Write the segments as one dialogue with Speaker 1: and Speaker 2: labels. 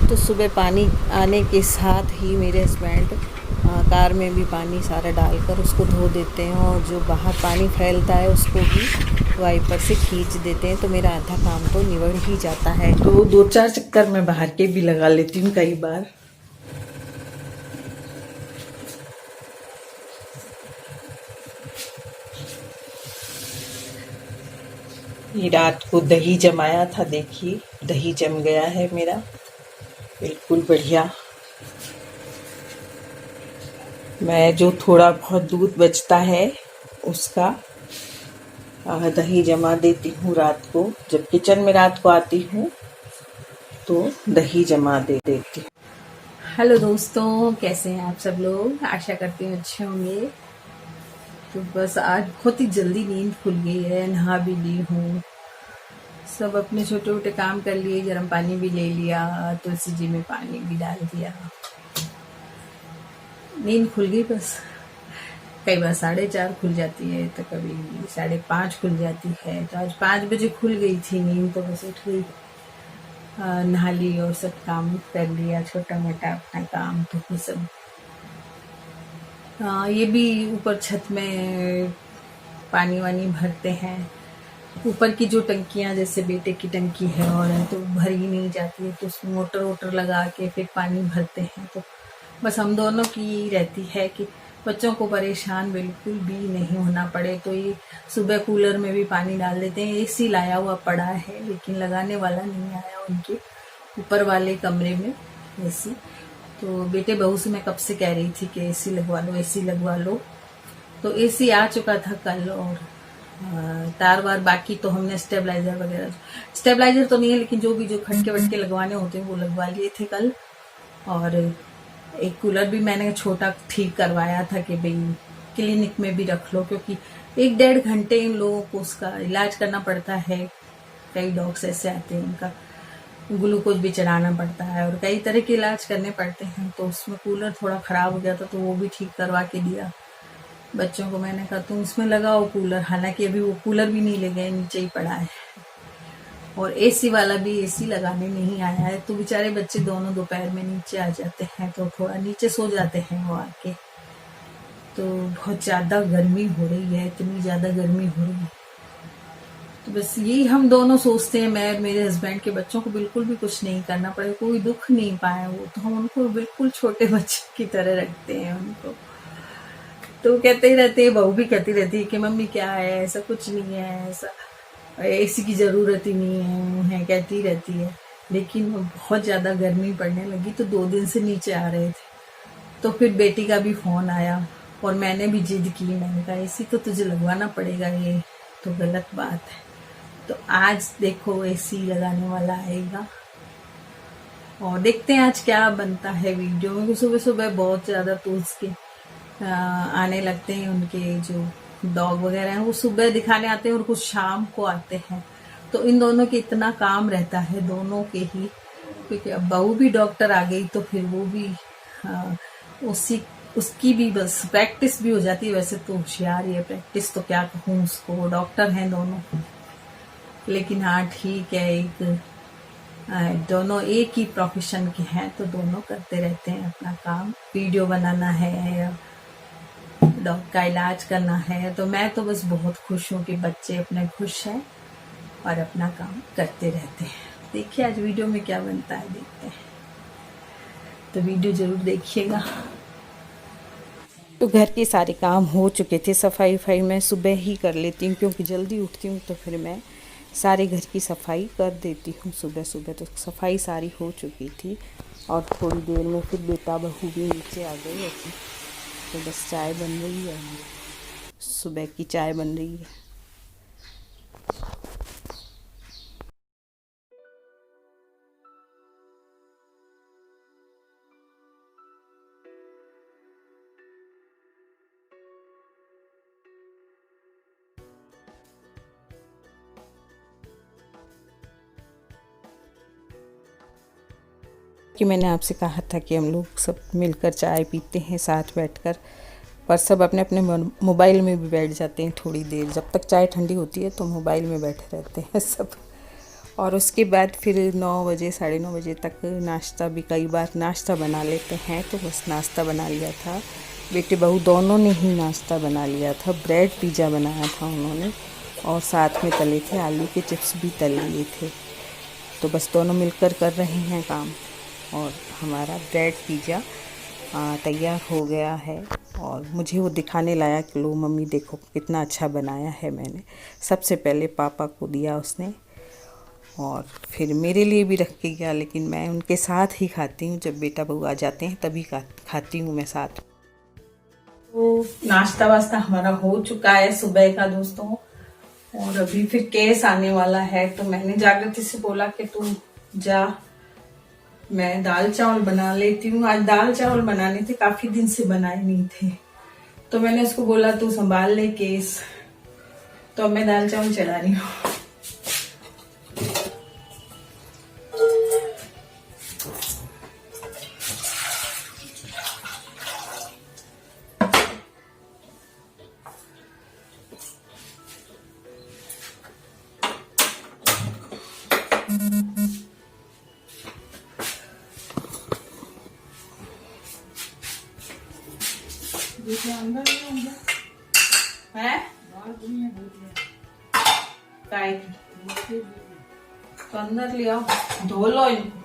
Speaker 1: तो सुबह पानी आने के साथ ही मेरे हस्बैंड कार में भी पानी सारा डालकर उसको धो देते हैं और जो बाहर पानी फैलता है उसको भी वाइपर से खींच देते हैं। तो मेरा आधा काम तो निबड़ ही जाता है।
Speaker 2: तो 2-4 चक्कर मैं बाहर के भी लगा लेती हूँ कई बार। ये रात को दही जमाया था, देखिए दही जम गया है मेरा बिल्कुल बढ़िया। मैं जो थोड़ा बहुत दूध बचता है उसका दही जमा देती हूँ रात को। जब किचन में रात को आती हूँ तो दही जमा दे देती हूँ।
Speaker 1: हेलो दोस्तों, कैसे हैं आप सब लोग? आशा करती हूँ अच्छे होंगे। तो बस आज बहुत ही जल्दी नींद खुल गई है, नहा भी ली हूँ, सब अपने छोटे छोटे काम कर लिए, गर्म पानी भी ले लिया, तुलसी जी में पानी भी डाल दिया, नींद खुल गई। बस कई बार 4:30 खुल जाती है तो कभी 5:30 खुल जाती है। तो आज 5 बजे खुल गई थी नींद, तो बस उठ गई, नहा ली और सब काम कर लिया, छोटा मोटा अपना काम। तो ये सब ये भी ऊपर छत में पानी वानी भरते हैं। ऊपर की जो टंकियां, जैसे बेटे की टंकी है और तो भरी नहीं जाती है, तो उसमें मोटर वोटर लगा के फिर पानी भरते हैं। तो बस हम दोनों की रहती है कि बच्चों को परेशान बिल्कुल भी नहीं होना पड़े। तो ये सुबह कूलर में भी पानी डाल देते हैं। एसी लाया हुआ पड़ा है लेकिन लगाने वाला नहीं आया उनके ऊपर वाले कमरे में एसी। तो बेटे बहू से मैं कब से कह रही थी कि एसी लगवा लो, एसी लगवा लो। तो एसी आ चुका था कल, और तार वार बाकी तो हमने स्टेबलाइजर वगैरह, स्टेबलाइजर तो नहीं है लेकिन जो भी जो खटके वटके लगवाने होते हैं वो लगवा लिए थे कल। और एक कूलर भी मैंने छोटा ठीक करवाया था कि भाई क्लिनिक में भी रख लो, क्योंकि 1-1.5 घंटे इन लोगों को उसका इलाज करना पड़ता है। कई डॉग्स ऐसे आते हैं, उनका ग्लूकोज भी चढ़ाना पड़ता है और कई तरह के इलाज करने पड़ते हैं। तो उसमें कूलर थोड़ा खराब हो गया था, तो वो भी ठीक करवा के दिया बच्चों को। मैंने कहा तुम इसमें लगाओ कूलर, हालांकि अभी वो कूलर भी नहीं ले गए, नीचे ही पड़ा है। और एसी वाला भी एसी लगाने नहीं आया है, तो बेचारे बच्चे दोनों दोपहर में नीचे आ जाते हैं, तो थोड़ा नीचे सो जाते हैं वो आके। तो बहुत ज्यादा गर्मी हो रही है, इतनी ज्यादा गर्मी हो रही है। तो बस यही हम दोनों सोचते हैं, मैं और मेरे हस्बैंड के बच्चों को बिल्कुल भी कुछ नहीं करना पड़े, कोई दुख नहीं पाए वो, तो हम उनको बिल्कुल छोटे बच्चे की तरह रखते हैं उनको। तो कहते ही रहते हैं, बहू भी कहती रहती है कि मम्मी क्या है, ऐसा कुछ नहीं है, ऐसा एसी की जरूरत ही नहीं है, उन्हें कहती रहती है। लेकिन बहुत ज्यादा गर्मी पड़ने लगी तो 2 दिन से नीचे आ रहे थे। तो फिर बेटी का भी फोन आया और मैंने भी जिद की, मैंने कहा एसी तो तुझे लगवाना पड़ेगा, ये तो गलत बात है। तो आज देखो एसी लगाने वाला आएगा और देखते हैं आज क्या बनता है वीडियो में। सुबह सुबह बहुत ज्यादा तो उसके आने लगते हैं, उनके जो डॉग वगैरह हैं वो सुबह दिखाने आते हैं और कुछ शाम को आते हैं। तो इन दोनों के इतना काम रहता है, दोनों के ही, क्योंकि अब बहू भी डॉक्टर आ गई तो फिर वो भी उसकी भी बस प्रैक्टिस भी हो जाती है। वैसे तो होशियार ही है, प्रैक्टिस तो क्या कहूँ उसको, डॉक्टर हैं दोनों। लेकिन हाँ ठीक है, दोनों एक ही प्रोफेशन के हैं तो दोनों करते रहते हैं अपना काम। वीडियो बनाना है, डॉग का इलाज करना है। तो मैं तो बस बहुत खुश हूँ कि बच्चे अपने खुश हैं और अपना काम करते रहते हैं। देखिए आज वीडियो में क्या बनता है, देखते हैं। तो वीडियो जरूर देखिएगा।
Speaker 2: तो घर के सारे काम हो चुके थे, सफाई वफाई मैं सुबह ही कर लेती हूँ क्योंकि जल्दी उठती हूँ, तो फिर मैं सारे घर की सफाई कर देती हूँ सुबह सुबह। तो सफाई सारी हो चुकी थी और थोड़ी देर में फिर बेटा बहू भी नीचे आ गए ऐसे। तो बस चाय बन रही है, सुबह की चाय बन रही है। कि मैंने आपसे कहा था कि हम लोग सब मिलकर चाय पीते हैं साथ बैठकर, पर सब अपने अपने मोबाइल में भी बैठ जाते हैं थोड़ी देर। जब तक चाय ठंडी होती है तो मोबाइल में बैठे रहते हैं सब। और उसके बाद फिर 9 बजे 9:30 तक नाश्ता भी, कई बार नाश्ता बना लेते हैं, तो बस नाश्ता बना लिया था। बेटे बहू दोनों ने ही नाश्ता बना लिया था। ब्रेड पिज़्ज़ा बनाया था उन्होंने, और साथ में तले थे आलू के चिप्स भी तल लिए थे। तो बस दोनों मिलकर कर रहे हैं काम, और हमारा ब्रेड पिज़्ज़ा तैयार हो गया है। और मुझे वो दिखाने लाया कि लो मम्मी देखो कितना अच्छा बनाया है मैंने। सबसे पहले पापा को दिया उसने, और फिर मेरे लिए भी रख के गया, लेकिन मैं उनके साथ ही खाती हूँ। जब बेटा बहू आ जाते हैं तभी खाती हूँ मैं साथ।
Speaker 1: तो नाश्ता वास्ता हमारा हो चुका है सुबह का दोस्तों, और अभी फिर केस आने वाला है। तो मैंने जागृति से बोला कि तू जा, मैं दाल चावल बना लेती हूँ। आज दाल चावल बनाने थे, काफी दिन से बनाए नहीं थे, तो मैंने उसको बोला तू संभाल ले केस। तो अब मैं दाल चावल चढ़ा रही हूँ। है तो अंदर ले आओ, धो लो इनको।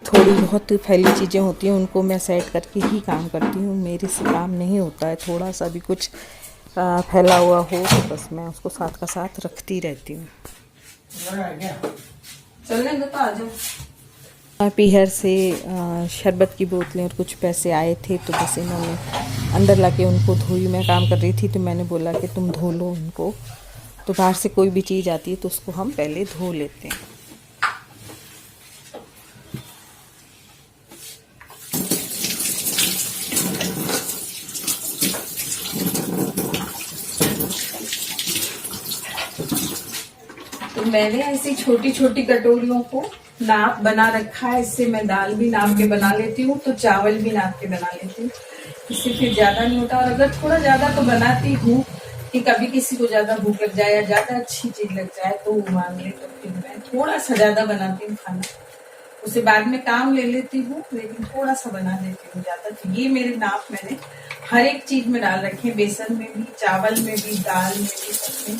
Speaker 2: थोड़ी बहुत फैली चीज़ें होती हैं, उनको मैं सेट करके ही काम करती हूँ। मेरे से काम नहीं होता है। थोड़ा सा भी कुछ फैला हुआ हो तो बस मैं उसको साथ का साथ रखती रहती हूँ।
Speaker 1: चलने दो तो आ जाओ।
Speaker 2: पीहर से शरबत की बोतलें और कुछ पैसे आए थे, तो बस इन्होंने अंदर लाके उनको धोई। मैं काम कर रही थी तो मैंने बोला कि तुम धो लो उनको। तो बाहर से कोई भी चीज़ आती है तो उसको हम पहले धो लेते हैं।
Speaker 1: तो मैंने ऐसी छोटी छोटी कटोरियों को नाप बना रखा है। इससे मैं दाल भी नाप के बना लेती हूँ, तो चावल भी नाप के बना लेती हूँ। इससे फिर ज्यादा नहीं होता। और अगर थोड़ा ज्यादा तो बनाती हूँ कि कभी किसी को ज्यादा भूख लग जाए या ज्यादा अच्छी चीज लग जाए तो वो मांग ले, तो फिर मैं थोड़ा सा ज्यादा बनाती हूँ खाना। उसे बाद में काम ले लेती हूँ, लेकिन थोड़ा सा बना देती हूँ ज्यादा। तो ये मेरे नाप मैंने हर एक चीज में डाल रखे हैं, बेसन में भी, चावल में भी, दाल में भी, सबमें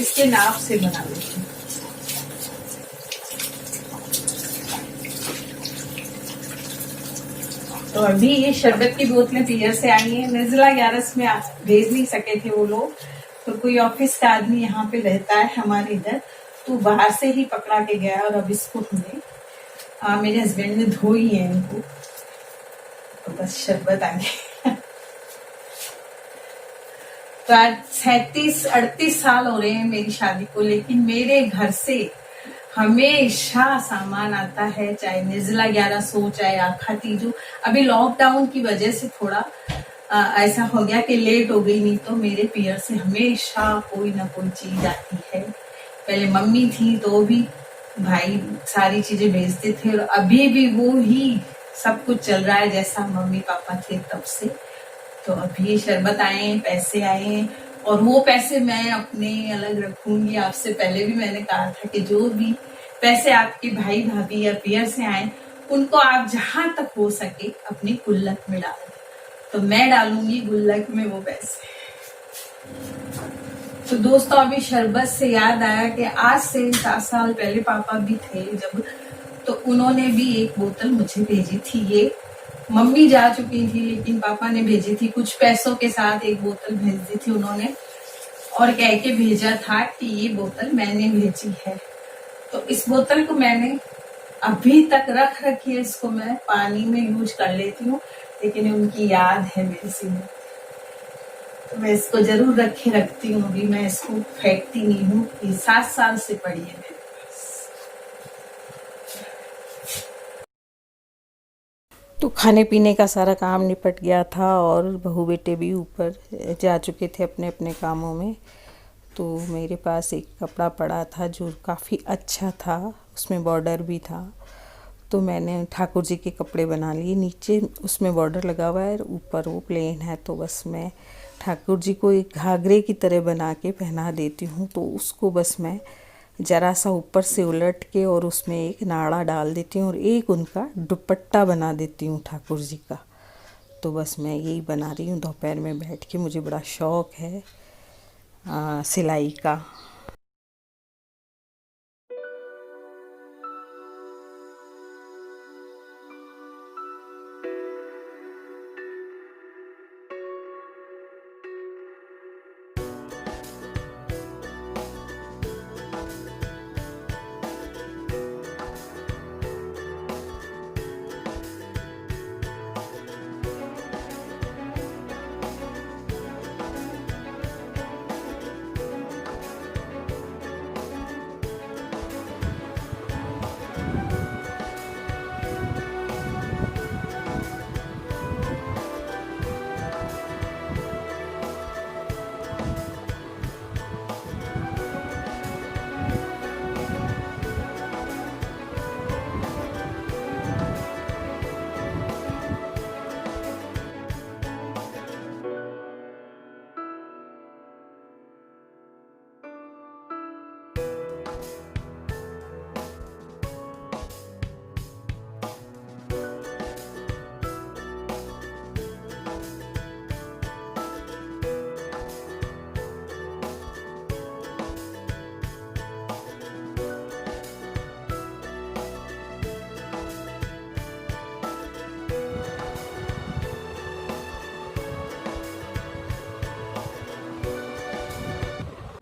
Speaker 1: इसके नाप से बना लेती हूँ। तो अभी ये शरबत की बोतलें पीयर से आई हैं। निर्जला 11 में भेज नहीं सके थे वो लोग, तो कोई ऑफिस का आदमी यहाँ पे रहता है हमारे इधर, तो बाहर से ही पकड़ा के गया। और अब इसको हमने मेरे हस्बैंड ने धोई है इनको, तो बस शरबत आ गई। तो आज 37-38 साल हो रहे हैं मेरी शादी को, लेकिन मेरे घर से हमेशा सामान आता है, चाहे निर्जला 11 हो, चाहे आखा तीजो। अभी लॉकडाउन की वजह से थोड़ा ऐसा हो गया कि लेट हो गई, नहीं तो मेरे पियर से हमेशा कोई ना कोई चीज आती है। पहले मम्मी थी तो भी भाई सारी चीजें भेजते थे, और अभी भी वो ही सब कुछ चल रहा है जैसा मम्मी पापा थे तब से। तो अभी शरबत आए, पैसे आए, और वो पैसे मैं अपने अलग रखूंगी। आपसे पहले भी मैंने कहा था कि जो भी पैसे आपके भाई भाभी या पियर से आए, उनको आप जहां तक हो सके अपनी गुल्लक में डालें। तो मैं डालूंगी गुल्लक में वो पैसे। तो दोस्तों अभी शरबत से याद आया कि आज से 7 साल पहले पापा भी थे जब, तो उन्होंने भी एक बोतल मुझे भेजी थी। ये मम्मी जा चुकी थी, लेकिन पापा ने भेजी थी, कुछ पैसों के साथ एक बोतल भेज दी थी उन्होंने, और कह के भेजा था कि ये बोतल मैंने भेजी है। तो इस बोतल को मैंने अभी तक रख रखी है। इसको मैं पानी में यूज कर लेती हूँ, लेकिन उनकी याद है मेरे से, तो मैं इसको जरूर रखे रखती हूँ। अभी मैं इसको फेंकती नहीं हूँ, ये 7 साल से पड़ी है मेरे पास।
Speaker 2: तो खाने पीने का सारा काम निपट गया था, और बहू बेटे भी ऊपर जा चुके थे अपने अपने कामों में। तो मेरे पास एक कपड़ा पड़ा था जो काफ़ी अच्छा था, उसमें बॉर्डर भी था। तो मैंने ठाकुर जी के कपड़े बना लिए, नीचे उसमें बॉर्डर लगा हुआ है, ऊपर वो प्लेन है। तो बस मैं ठाकुर जी को एक घाघरे की तरह बना के पहना देती हूँ। तो उसको बस मैं ज़रा सा ऊपर से उलट के और उसमें एक नाड़ा डाल देती हूँ और एक उनका दुपट्टा बना देती हूँ ठाकुर जी का। तो बस मैं यही बना रही हूँ दोपहर में बैठ के। मुझे बड़ा शौक़ है सिलाई का।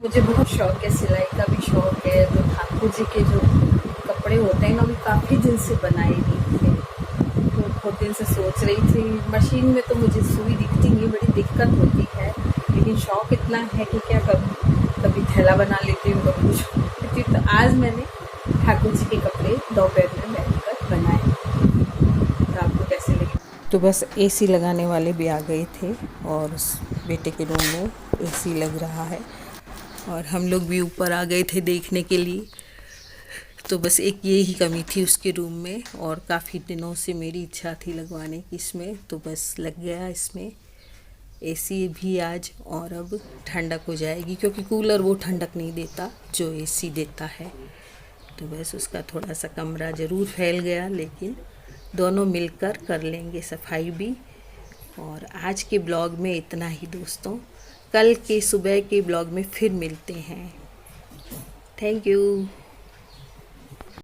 Speaker 1: मुझे बहुत शौक है, सिलाई का भी शौक है। तो ठाकुर जी के जो कपड़े होते हैं ना, वो काफ़ी दिन से बनाए नहीं थे। तो बहुत दिन से सोच रही थी। मशीन में तो मुझे सुई दिखती नहीं, बड़ी दिक्कत होती है, लेकिन शौक इतना है कि क्या करूँ, कभी थैला बना लेती हूँ, कभी कुछ लेती हूँ। तो आज मैंने ठाकुर जी के कपड़े दोपहर में बैठकर बनाए। तो आपको कैसे लगे?
Speaker 2: तो बस एसी लगाने वाले भी आ गए थे और उस बेटे के रूम में एसी लग रहा है और हम लोग भी ऊपर आ गए थे देखने के लिए। तो बस एक ये ही कमी थी उसके रूम में और काफ़ी दिनों से मेरी इच्छा थी लगवाने की इसमें। तो बस लग गया इसमें एसी भी आज। और अब ठंडक हो जाएगी क्योंकि कूलर वो ठंडक नहीं देता जो एसी देता है। तो बस उसका थोड़ा सा कमरा ज़रूर फैल गया, लेकिन दोनों मिलकर कर लेंगे सफाई भी। और आज के ब्लॉग में इतना ही दोस्तों। कल के सुबह के ब्लॉग में फिर मिलते हैं। Thank you.